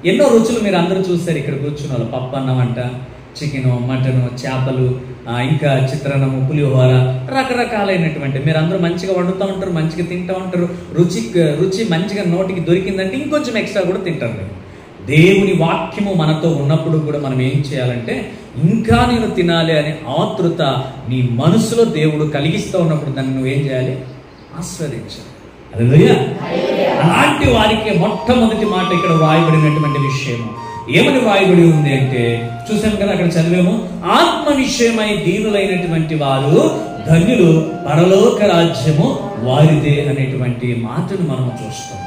ఎన్నో రుచులు మీరు అందరూ చూస్తారు ఇక్కడ కూర్చున్న వాళ్ళు. పప్పు అన్నం అంట, చికెను, మటను, చేపలు, ఇంకా చిత్రాన్నము, పులిహోర, రకరకాలైనటువంటి మీరు అందరూ మంచిగా వండుతూ ఉంటారు, మంచిగా తింటూ ఉంటారు. రుచి మంచిగా నోటికి దొరికిందంటే ఇంకొంచెం ఎక్స్ట్రా కూడా తింటారు మీరు. దేవుని వాక్యము మనతో ఉన్నప్పుడు కూడా మనం ఏం చేయాలంటే ఇంకా నేను తినాలి అనే ఆతృత నీ మనసులో దేవుడు కలిగిస్తూ ఉన్నప్పుడు దాన్ని నువ్వేం చేయాలి? ఆస్వాదించాలి. అలాంటి వారికి మొట్టమొదటి మాట ఇక్కడ వ్రాయబడినటువంటి విషయము ఏమని వ్రాయబడి ఉంది అంటే, చూసాం కదా అక్కడ చదివాము, ఆత్మ విషయమై దీనులైనటువంటి వారు ధన్యులు, పరలోక రాజ్యము వారిదే అనేటువంటి మాటను మనము చూస్తాం.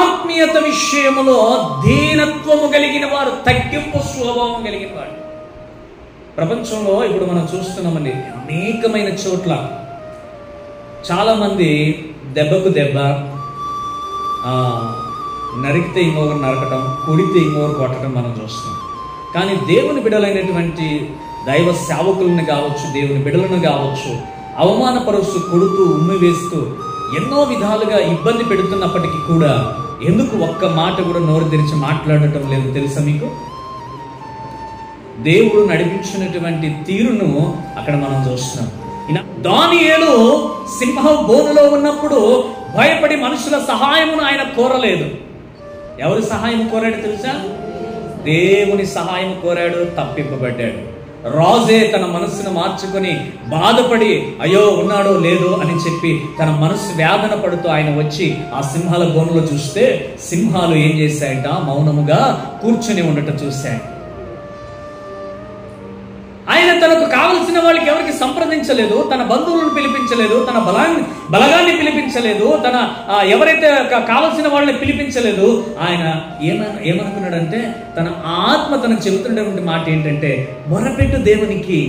ఆత్మీయత విషయములో దీనత్వము కలిగిన వారు, తగ్గింపు స్వభావం కలిగిన వారు. ప్రపంచంలో ఇప్పుడు మనం చూస్తున్నామండి, అనేకమైన చోట్ల చాలా మంది దెబ్బకు దెబ్బ, నరికితే ఇంకొకరు నరకటం, కొడితే ఇంకొకరు కొట్టడం మనం చూస్తాం. కానీ దేవుని బిడ్డలైనటువంటి దైవ సేవకులను కావచ్చు, దేవుని బిడ్డలను కావచ్చు, అవమానపరుస్తూ, కొడుతూ, ఉమ్మి వేస్తూ ఎన్నో విధాలుగా ఇబ్బంది పెడుతున్నప్పటికీ కూడా ఎందుకు ఒక్క మాట కూడా నోరు తెరిచి మాట్లాడటం లేదు తెలుసా మీకు? దేవుడు నడిపించినటువంటి తీరును అక్కడ మనం చూస్తున్నాం. దానియేలు సింహం బోనులో ఉన్నప్పుడు భయపడి మనుషుల సహాయమును ఆయన కోరలేదు. ఎవరి సహాయం కోరాడు తెలుసా? దేవుని సహాయం కోరాడు, తప్పింపబడ్డాడు. రాజే తన మనస్సును మార్చుకొని బాధపడి అయ్యో ఉన్నాడో లేదో అని చెప్పి తన మనస్సు వేదన పడుతూ ఆయన వచ్చి ఆ సింహాల బోనులో చూస్తే సింహాలు ఏం చేశాయంట? మౌనముగా కూర్చుని ఉండటం చూశాడు. ఆయన తనకు కావలసిన వాళ్ళకి ఎవరికి సంప్రదించలేదు, తన బంధువులను పిలిపించలేదు, తన బలగాన్ని పిలిపించలేదు, తన ఎవరైతే కావలసిన వాళ్ళని పిలిపించలేదు. ఆయన ఏమనుకున్నాడంటే, తన ఆత్మ తనకు చెబుతున్నటువంటి మాట ఏంటంటే, మొరపెట్టు దేవునికి,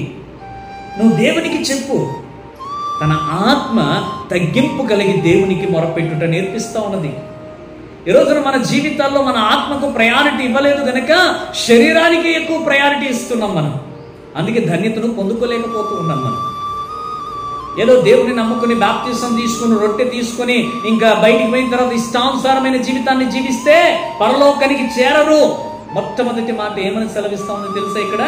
నువ్వు దేవునికి చెప్పు. తన ఆత్మ తగ్గింపు కలిగి దేవునికి మొరపెట్టుట నేర్పిస్తా ఉన్నది. ఈ రోజున మన జీవితాల్లో మన ఆత్మకు ప్రయారిటీ ఇవ్వలేదు కనుక శరీరానికి ఎక్కువ ప్రయారిటీ ఇస్తున్నాం మనం. అందుకే ధన్యతను పొందుకోలేకపోతూ ఉన్నాం మనం. ఏదో దేవుని నమ్ముకుని బాప్తిసం తీసుకుని రొట్టె తీసుకుని ఇంకా బయటికి పోయిన తర్వాత ఇష్టానుసారమైన జీవితాన్ని జీవిస్తే పరలోకానికి చేరరు. మొట్టమొదటి మాట ఏమని సెలవిస్తా ఉందో తెలుసా? ఇక్కడ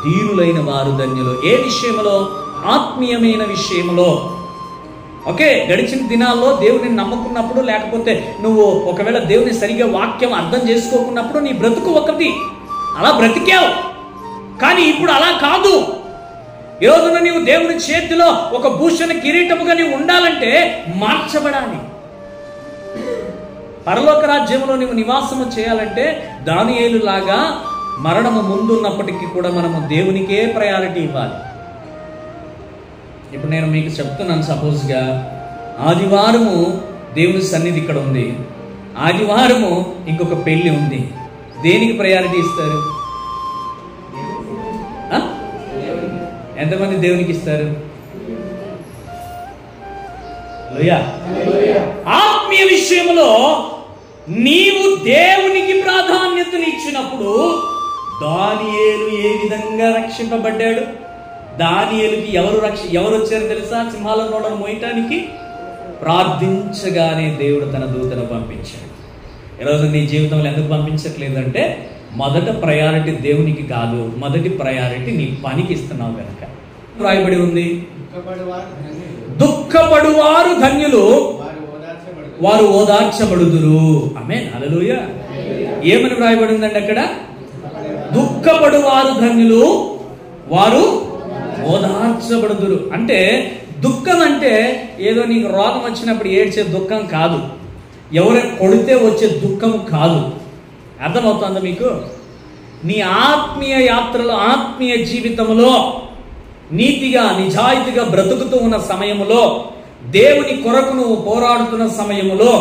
దీనులైన వారు ధన్యులు. ఏ విషయంలో? ఆత్మీయమైన విషయంలో. ఓకే, గడిచిన దినాల్లో దేవుని నమ్ముకున్నప్పుడు, లేకపోతే నువ్వు ఒకవేళ దేవుని సరిగా వాక్యం అర్థం చేసుకోకున్నప్పుడు నీ బ్రతుకు ఒకటి, అలా బ్రతికావు. కానీ ఇప్పుడు అలా కాదు. ఈ రోజున నీవు దేవుని చేతిలో ఒక భూషణ కిరీటముగా నీవు ఉండాలంటే మార్చబడాలి. పరలోక రాజ్యంలో నీవు నివాసము చేయాలంటే దానియేలు లాగా మరణము ముందున్నప్పటికీ కూడా మనము దేవునికే ప్రయారిటీ ఇవ్వాలి. ఇప్పుడు నేను మీకు చెప్తున్నాను, సపోజ్గా ఆదివారము దేవుని సన్నిధి ఇక్కడ ఉంది, ఆదివారము ఇంకొక పెళ్లి ఉంది, దేనికి ప్రయారిటీ ఇస్తారు? ఎంతమంది దేవునికి ఇస్తారు? ఆత్మీయ విషయంలో నీవు దేవునికి ప్రాధాన్యతను ఇచ్చినప్పుడు దానియేలు ఏ విధంగా రక్షింపబడ్డాడు? దానియేలుకి ఎవరు వచ్చారు తెలుసా? సింహాల నోడను మోయటానికి. ప్రార్థించగానే దేవుడు తన దూతను పంపించాడు. ఈరోజు నీ జీవితంలో ఎందుకు పంపించట్లేదంటే, మొదట ప్రయారిటీ దేవునికి కాదు, మొదటి ప్రయారిటీ నీ పనికి ఇస్తున్నావు కనుక. రాయబడి ఉంది, దుఃఖపడువారు ధన్యులు, వారు ఓదార్చబడుదురు. ఆమేన్, హల్లెలూయా. ఏమని వ్రాయబడి ఉందండి అక్కడ? దుఃఖపడువారు ధన్యులు, వారు ఓదార్చబడుదురు. అంటే దుఃఖం అంటే ఏదో నీకు రోగం వచ్చినప్పుడు ఏడ్చే దుఃఖం కాదు, ఎవరైనా కొడితే వచ్చే దుఃఖం కాదు. అర్థమవుతుందా మీకు? నీ ఆత్మీయ యాత్రలో, ఆత్మీయ జీవితంలో నీతిగా నిజాయితీగా బ్రతుకుతూ ఉన్న సమయంలో, దేవుని కొరకు నువ్వు పోరాడుతున్న సమయంలో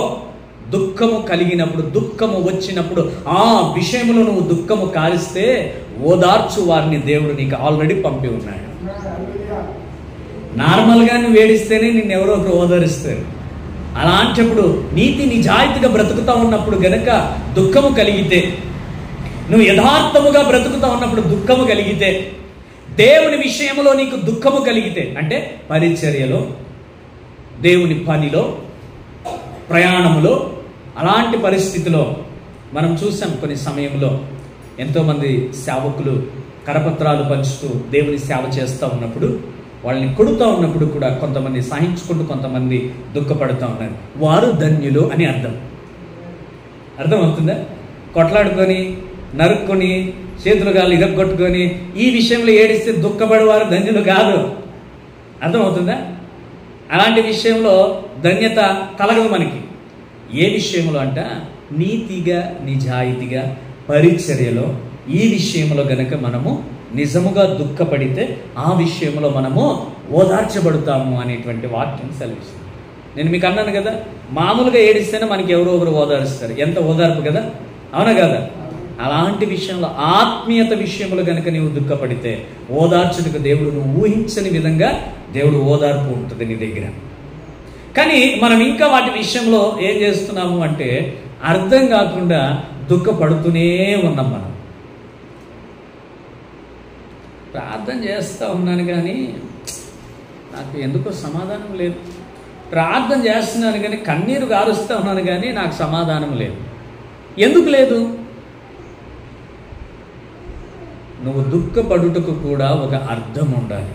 దుఃఖము కలిగినప్పుడు, దుఃఖము వచ్చినప్పుడు ఆ విషయంలో నువ్వు దుఃఖము కాలిస్తే ఓదార్చు వారిని దేవుడు నీకు ఆల్రెడీ పంపి ఉన్నాడు. నార్మల్గా నువ్వు ఏడిస్తేనే నిన్నెవరో ఒకరు ఓదారిస్తారు. అలాంటప్పుడు నీతి నిజాయితీగా బ్రతుకుతా ఉన్నప్పుడు గనక దుఃఖము కలిగితే, నువ్వు యథార్థముగా బ్రతుకుతా ఉన్నప్పుడు దుఃఖము కలిగితే, దేవుని విషయంలో నీకు దుఃఖము కలిగితే, అంటే పరిచర్యలో, దేవుని పనిలో, ప్రయాణములో, అలాంటి పరిస్థితిలో మనం చూసాం కొన్ని సమయంలో ఎంతోమంది సేవకులు కరపత్రాలు పంచుతూ దేవుని సేవ చేస్తూ ఉన్నప్పుడు, వాళ్ళని కొడుతూ ఉన్నప్పుడు కూడా కొంతమంది సహించుకుంటూ కొంతమంది దుఃఖపడుతూ ఉన్నారు. వారు ధన్యులు అని అర్థమవుతుందా? కొట్లాడుకొని నరుక్కొని చేతులు గాలు ఇరగొట్టుకొని ఈ విషయంలో ఏడిస్తే దుఃఖపడేవారు ధన్యులు కాదు. అర్థమవుతుందా? అలాంటి విషయంలో ధన్యత కలగదు మనకి. ఏ విషయంలో అంట నీతిగా నిజాయితీగా పరిచర్యలో ఈ విషయంలో గనక మనము నిజముగా దుఃఖపడితే ఆ విషయంలో మనము ఓదార్చబడతాము అనేటువంటి వాక్యం సెలవిస్తుంది. నేను మీకు అన్నాను కదా, మామూలుగా ఏడిస్తేనే మనకి ఎవరో ఒకరు ఓదారుస్తారు. ఎంత ఓదార్పు కదా, అవునా కదా? అలాంటి విషయంలో ఆత్మీయత విషయంలో గనక నీవు దుఃఖపడితే ఓదార్చుటకు దేవుడు నువ్వు ఊహించని విధంగా దేవుడు ఓదార్పు ఉంటుంది నీ దగ్గర. కానీ మనం ఇంకా వాటి విషయంలో ఏం చేస్తున్నాము అంటే అర్థం కాకుండా దుఃఖపడుతూనే ఉన్నాం. మనం ప్రార్థన చేస్తూ ఉన్నాను కానీ నాకు ఎందుకో సమాధానం లేదు. ప్రార్థన చేస్తున్నాను కానీ కన్నీరు గారుస్తూ ఉన్నాను కానీ నాకు సమాధానం లేదు. ఎందుకు లేదు? నువ్వు దుఃఖపడుటకు కూడా ఒక అర్థం ఉండాలి.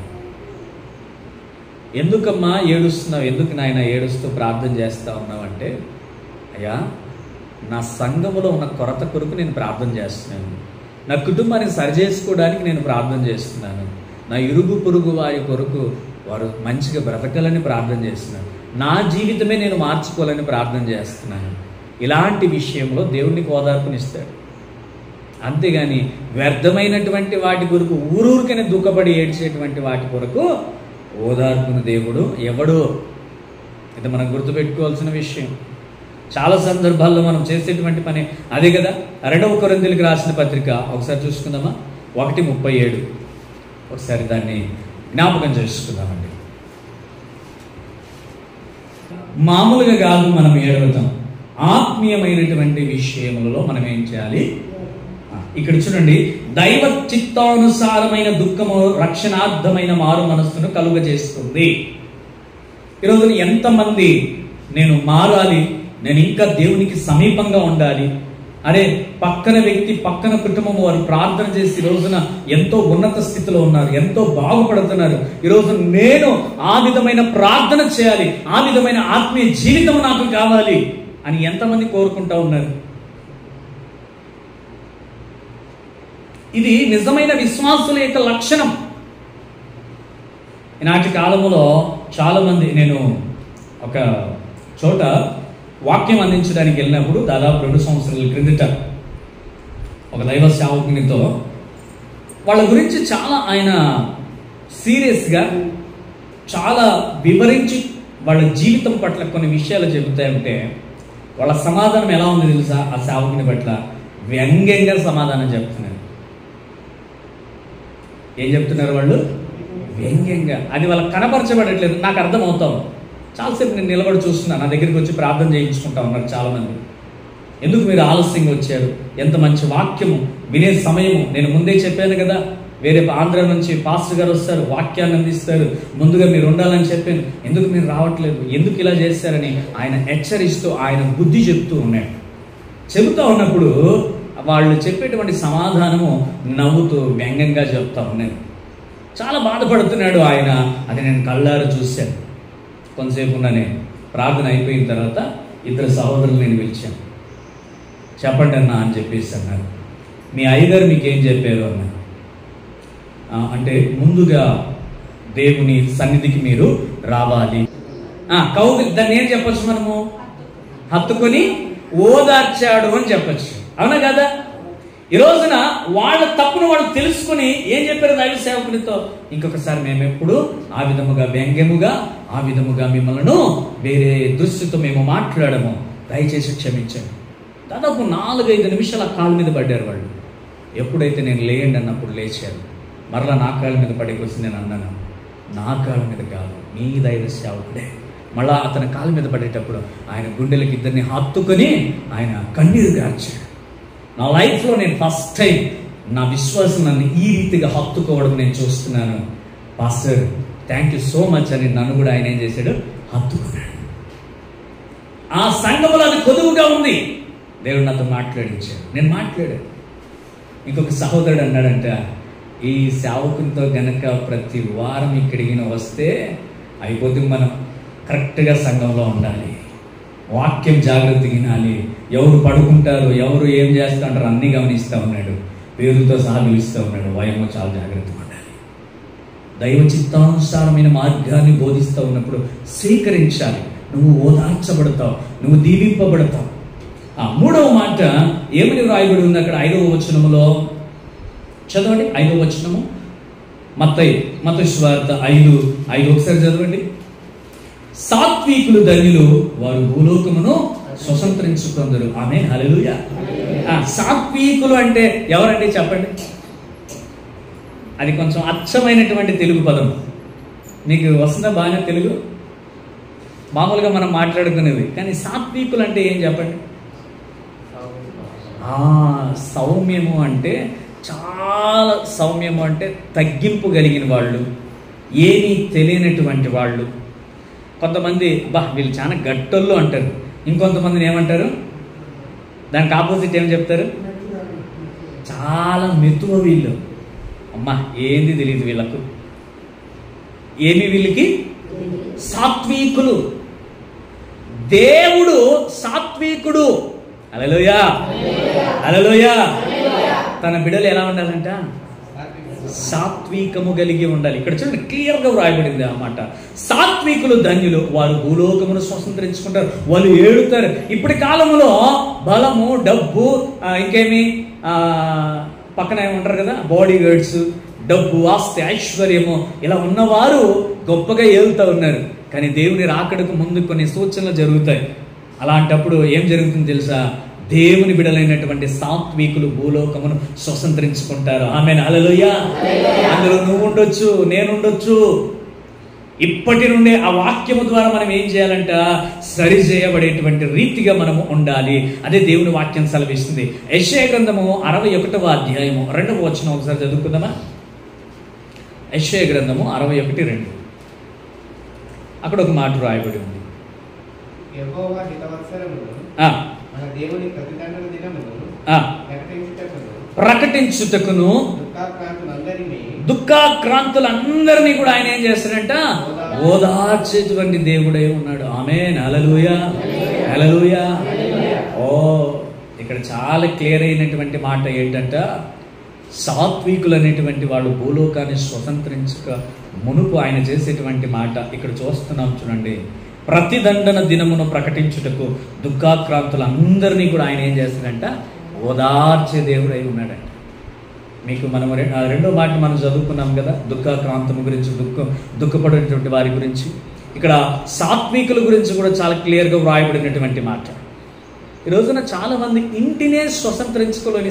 ఎందుకమ్మా ఏడుస్తున్నావు, ఎందుకు నాయన ఏడుస్తూ ప్రార్థన చేస్తూ ఉన్నావు అంటే, అయ్యా నా సంఘములో ఉన్న కొరత కొరకు నేను ప్రార్థన చేస్తున్నాను, నా కుటుంబాన్ని సరిచేసుకోవడానికి నేను ప్రార్థన చేస్తున్నాను, నా ఇరుగు పొరుగు వారి కొరకు వారు మంచిగా బ్రతకాలని ప్రార్థన చేస్తున్నాను, నా జీవితమే నేను మార్చుకోవాలని ప్రార్థన చేస్తున్నాను. ఇలాంటి విషయంలో దేవునికి ఓదార్పునిస్తాడు. అంతేగాని వ్యర్థమైనటువంటి వాటి కొరకు ఊరూరికనే దుఃఖపడి ఏడ్చేటువంటి వాటి కొరకు ఓదార్పును దేవుడు ఎవడు. ఇది మనం గుర్తుపెట్టుకోవాల్సిన విషయం. చాలా సందర్భాల్లో మనం చేసేటువంటి పని అదే కదా. 2వ కొరింథీయులకు రాసిన పత్రిక ఒకసారి చూసుకుందామా, 1:37. ఒకసారి దాన్ని జ్ఞాపకం చేసుకుందామండి. మామూలుగా కాదు మనం ఏడవతాం, ఆత్మీయమైనటువంటి విషయములలో మనం ఏం చేయాలి? ఇక్కడ చూడండి, దైవ చిత్తానుసారమైన దుఃఖము రక్షణార్థమైన మారు మనస్సును కలుగజేస్తుంది. ఈరోజు ఎంతమంది నేను మారాలి, నేను ఇంకా దేవునికి సమీపంగా ఉండాలి, అరే పక్కన వ్యక్తి పక్కన కుటుంబం వారు ప్రార్థన చేసి ఈ రోజున ఎంతో ఉన్నత స్థితిలో ఉన్నారు, ఎంతో బాగుపడుతున్నారు, ఈరోజు నేను ఆ విధమైన ప్రార్థన చేయాలి, ఆ విధమైన ఆత్మీయ జీవితం నాకు కావాలి అని ఎంతమంది కోరుకుంటా ఉన్నారు. ఇది నిజమైన విశ్వాసుల యొక్క లక్షణం. ఈనాటి కాలంలో చాలా మంది, నేను ఒక చోట వాక్యం అందించడానికి వెళ్ళినప్పుడు దాదాపు 2 సంవత్సరాల క్రిందట ఒక దైవ సేవకునితో వాళ్ళ గురించి చాలా ఆయన సీరియస్గా చాలా వివరించి వాళ్ళ జీవితం పట్ల కొన్ని విషయాలు చెబుతాయంటే వాళ్ళ సమాధానం ఎలా ఉంది తెలుసా? ఆ సేవకుని పట్ల వ్యంగ్యంగా సమాధానం చెప్తున్నారు. ఏం చెప్తున్నారు వాళ్ళు? వ్యంగ్యంగా. అది వాళ్ళకి కనపరచబడట్లేదు. నాకు అర్థమవుతాం. చాలాసేపు నేను నిలబడి చూస్తున్నాను, నా దగ్గరికి వచ్చి ప్రార్థన చేయించుకుంటా ఉన్నారు చాలామంది. ఎందుకు మీరు ఆలస్యంగా వచ్చారు? ఎంత మంచి వాక్యము వినే సమయము. నేను ముందే చెప్పాను కదా, వేరే ఆంధ్ర నుంచి పాస్టర్ గారు వస్తారు, వాక్యాన్ని అందిస్తారు, ముందుగా మీరు ఉండాలని చెప్పాను. ఎందుకు మీరు రావట్లేదు, ఎందుకు ఇలా చేశారని ఆయన హెచ్చరిస్తూ ఆయన బుద్ధి చెప్తూ ఉన్నాడు. చెబుతూ ఉన్నప్పుడు వాళ్ళు చెప్పేటువంటి సమాధానము నవ్వుతూ వ్యంగ్యంగా చెప్తా ఉన్నాను. చాలా బాధపడుతున్నాడు ఆయన. అది నేను కళ్ళారు చూశాను. కొంతసేపు ఉన్నానే ప్రార్థన అయిపోయిన తర్వాత 2 సహోదరులు నేను పిలిచాను. చెప్పండి అన్నా అని చెప్పేసి అన్నారు. మీ అయ్యగారు మీకేం చెప్పారు అన్నారు. అంటే ముందుగా దేవుని సన్నిధికి మీరు రావాలి. కౌగిలి, దాన్ని ఏం చెప్పచ్చు మనము? హత్తుకొని ఓదార్చాడు అని చెప్పచ్చు. అవునా కదా? ఈ రోజున వాళ్ళ తప్పును వాళ్ళు తెలుసుకుని ఏం చెప్పారు దైవ సేవకునితో? ఇంకొకసారి మేము ఎప్పుడు ఆ విధముగా వ్యంగ్యముగా ఆ విధముగా మిమ్మల్ని వేరే దృష్టితో మేము మాట్లాడము, దయచేసి క్షమించండి. దాదాపు 4-5 నిమిషాలు ఆ కాళ్ళ మీద పడ్డారు వాళ్ళు. ఎప్పుడైతే నేను లేయండి అన్నప్పుడు లేచారు. మరలా నా కాళ్ళ మీద పడేకొచ్చి నేను అన్నాను, నా కాళ్ళ మీద కాదు, నీ దైవ సేవకుడే. మళ్ళా అతని కాళ్ళ మీద పడేటప్పుడు ఆయన గుండెలకి ఇద్దరిని హత్తుకొని ఆయన కన్నీరు గార్చాడు. నా లైఫ్లో నేను ఫస్ట్ టైం నా విశ్వాసం నన్ను ఈ రీతిగా హత్తుకోవడం నేను చూస్తున్నాను. Pastor thank you so much అని నన్ను కూడా ఆయన ఏం చేశాడు? హత్తుకున్నాడు. ఆ సంఘములో అది కొదువుగా ఉంది. దేవుడు నాతో మాట్లాడించాడు, నేను మాట్లాడాను. ఇంకొక సహోదరుడు అన్నాడంట, ఈ సేవకునితో గనక ప్రతి వారం ఇక్కడికి వస్తే అయిపోతుంది, మనం కరెక్ట్గా సంఘంలో ఉండాలి, వాక్యం జాగ్రత్తగా వినాలి, ఎవరు పడుకుంటారు, ఎవరు ఏం చేస్తుంటారు అన్నీ గమనిస్తూ ఉన్నాడు, పేరుతో సహా పిలుస్తూ ఉన్నాడు. వయము చాలా జాగ్రత్తగా ఉండాలి, దైవ చిత్తానుసారమైన మార్గాన్ని బోధిస్తూ ఉన్నప్పుడు స్వీకరించాలి. నువ్వు ఓదార్చబడతావు, నువ్వు దీవింపబడతావు. మూడవ మాట ఏమని రాయబడి ఉంది అక్కడ 5వ వచనములో? చదవండి 5వ వచనము, మత్తయి సువార్త 5:5 ఒకసారి చదవండి. సాత్వికులు ధన్యులు, వారు భూలోకమును స్వతంత్రించుకుందరు. ఆమేన్, హల్లెలూయా. సాత్వికులు అంటే ఎవరండి చెప్పండి? అది కొంచెం అచ్చమైనటువంటి తెలుగు పదం. మీకు వస్తుందా బాగానే తెలుగు? మామూలుగా మనం మాట్లాడుకునేది. కానీ సాత్వికులు అంటే ఏం చెప్పండి? సౌమ్యము అంటే, చాలా సౌమ్యము అంటే తగ్గింపు కలిగిన వాళ్ళు, ఏమీ తెలియనటువంటి వాళ్ళు. కొంతమంది వీళ్ళు చాలా గట్టోళ్ళు అంటారు, ఇంకొంతమందిని ఏమంటారు? దానికి ఆపోజిట్ ఏం చెప్తారు? చాలా మెతువ వీళ్ళు, అమ్మా ఏంది తెలియదు వీళ్ళకు, ఏమి వీళ్ళకి? సాత్వికులు. దేవుడు సాత్వికుడు. హల్లెలూయా, హల్లెలూయా. తన బిడ్డలు ఎలా ఉండాలంట? సాత్వికము కలిగి ఉండాలి. ఇక్కడ చూడండి, క్లియర్గా వ్రాయబడింది అన్నమాట. సాత్వికులు ధన్యులు, వారు భూలోకమును స్వతంత్రించుకుంటారు. వాళ్ళు ఏడుతారు. ఇప్పటి కాలంలో బలము, డబ్బు, ఇంకేమి పక్కన ఏమంటారు కదా, బాడీ గార్డ్స్, డబ్బు, ఆస్తి, ఐశ్వర్యము, ఇలా ఉన్నవారు గొప్పగా ఏలుతూ ఉన్నారు. కానీ దేవుని రాకడకు ముందు కొన్ని సూచనలు జరుగుతాయి. అలాంటప్పుడు ఏం జరుగుతుంది తెలుసా? దేవుని బిడలైనటువంటి సాత్వికులు భూలోకమును స్వతంత్రించుకుంటారు. ఆమేన్, హల్లెలూయా. అందులో నువ్వు ఉండొచ్చు, నేను ఉండొచ్చు. ఇప్పటి నుండే ఆ వాక్యము ద్వారా మనం ఏం చేయాలంట? సరి చేయబడేటువంటి రీతిగా మనము ఉండాలి. అదే దేవుని వాక్యం సెలవిస్తుంది. యెషయా గ్రంథము 61వ అధ్యాయము 2వ వచనం ఒకసారి చదువుకుందామా? యెషయా గ్రంథము 61:2. అక్కడ ఒక మాట రాయబడి ఉంది. యెహోవా హితవత్సరమును మన దేవుని ప్రతిదండన దినమును ప్రకటించుటకును దుఃఖాక్రాంతులందరినీ కూడా ఆయన ఏం చేస్తాడంట? ఓదార్చేటువంటి దేవుడే ఉన్నాడు. ఆమేన్, హల్లెలూయా, హల్లెలూయా. ఇక్కడ చాలా క్లియర్ అయినటువంటి మాట ఏంటంట? సాత్వికులు అనేటువంటి వాళ్ళు భూలోకాన్ని స్వతంత్రించక మునుపు ఆయన చేసేటువంటి మాట ఇక్కడ చూస్తున్నాం. చూడండి, ప్రతిదండన దినమును ప్రకటించుటకు దుఃఖాక్రాంతులందరినీ కూడా ఆయన ఏం చేస్తాడంట? ఓదార్చే దేవుడై ఉన్నాడంట. మీకు మనం రెండో మాట మనం చదువుకున్నాం కదా, దుఃఖాక్రాంతము గురించి, దుఃఖపడేటువంటి వారి గురించి. ఇక్కడ సాత్వికుల గురించి కూడా చాలా క్లియర్గా వ్రాయబడినటువంటి మాట. ఈ రోజున చాలా మంది ఇంటినే స్వతంత్రించుకోలేని